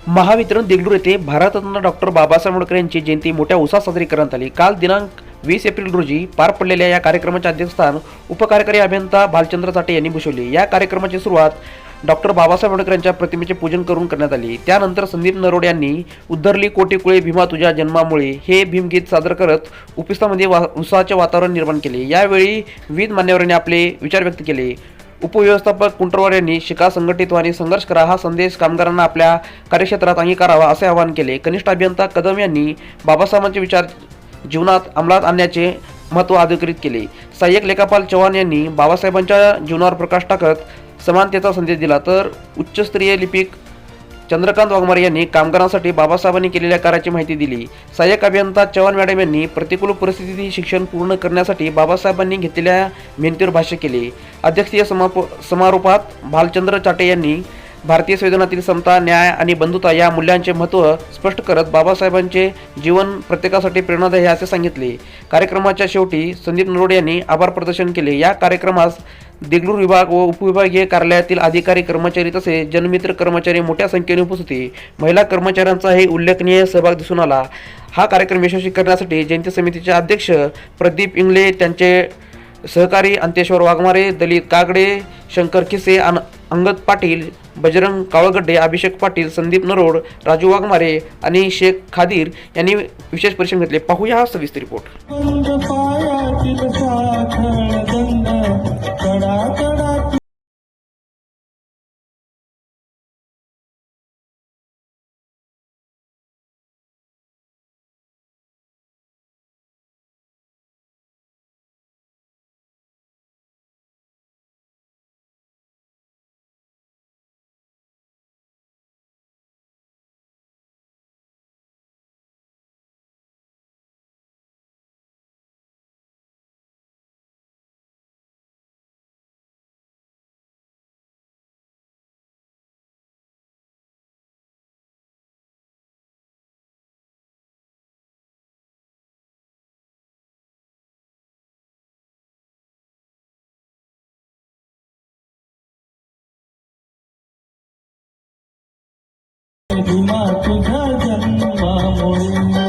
महावितरण देगलूर येथे भारतरत्न डॉक्टर बाबासाहेब आंबेडकर यांची जयंती मोठ्या उत्साहात साजरी करण्यात आली। काल दिनांक 20 एप्रिल रोजी पार पडलेल्या या कार्यक्रमाचे अध्यक्षस्थान उपकार्यकारी अभियंता भालचंद्र चाटे यांनी भूषवले। या कार्यक्रमाची सुरुवात डॉक्टर बाबासाहेब आंबेडकर यांच्या प्रतिमेचे पूजन करून करण्यात आली। त्यानंतर संदीप नरोडे यांनी उद्धरली कोटी कुळे भीमा तुझ्या जन्मामुळे हे भीमगीत सादर करत उपस्थितांमध्ये उत्साहाचे वातावरण निर्माण केले। यावेळी विविध मान्यवरांनी आपले विचार व्यक्त केले। उपव्यवस्थापक कुंटरवार यांनी शिका, संघटित आणि संघर्ष करा हा संदेश कामगारांना आपल्या कार्यक्षेत्रात अंगीकारावा असे आवाहन केले। कनिष्ठ अभियंता कदम यांनी बाबासाहेबांचे विचार जीवनात अंमलात आणण्याचे महत्त्व अधोरेखित केले। सहाय्यक लेखापाल चव्हाण यांनी बाबासाहेबांच्या जीवनावर प्रकाश टाकत समानतेचा संदेश दिला, तर उच्चस्तरीय लिपिक चंद्रकांत वाघमारे यांनी कामगारांसाठी बाबासाहेबांनी केलेल्या कार्याची माहिती दिली। सहाय्यक अभियंता चव्हाण मॅडम यांनी प्रतिकूल परिस्थितीत शिक्षण पूर्ण करण्यासाठी बाबासाहेबांनी घेतलेल्या मेहनतीवर भाष्य केले। अध्यक्षीय समारोपात भालचंद्र चाटे यांनी भारतीय संविधानातील समता, न्याय आणि बंधुता या मूल्यांचे महत्त्व स्पष्ट करत बाबासाहेबांचे जीवन प्रत्येकासाठी प्रेरणादायी असे सांगितले। कार्यक्रमाच्या शेवटी संदीप नरोडे यांनी आभार प्रदर्शन केले। या कार्यक्रमास देगलूर विभाग व उपविभागीय कार्यालयातील अधिकारी, कर्मचारी तसेच जनमित्र कर्मचारी मोठ्या संख्येने उपस्थित होते। महिला कर्मचाऱ्यांचाही उल्लेखनीय सहभाग दिसून आला। हा कार्यक्रम यशस्वी करण्यासाठी जयंती समितीचे अध्यक्ष प्रदीप इंगळे, त्यांचे सहकारी अंतेश्वर वाघमारे, दलित कागडे, शंकर खिसे, अंगद पाटील, बजरंग कावळगड्डे, अभिषेक पाटील, संदीप नरोड, राजू वाघमारे आणि शेख खादीर यांनी विशेष परिश्रम घेतले। पाहूया हा सविस्तर रिपोर्ट। भीमा तुझ्या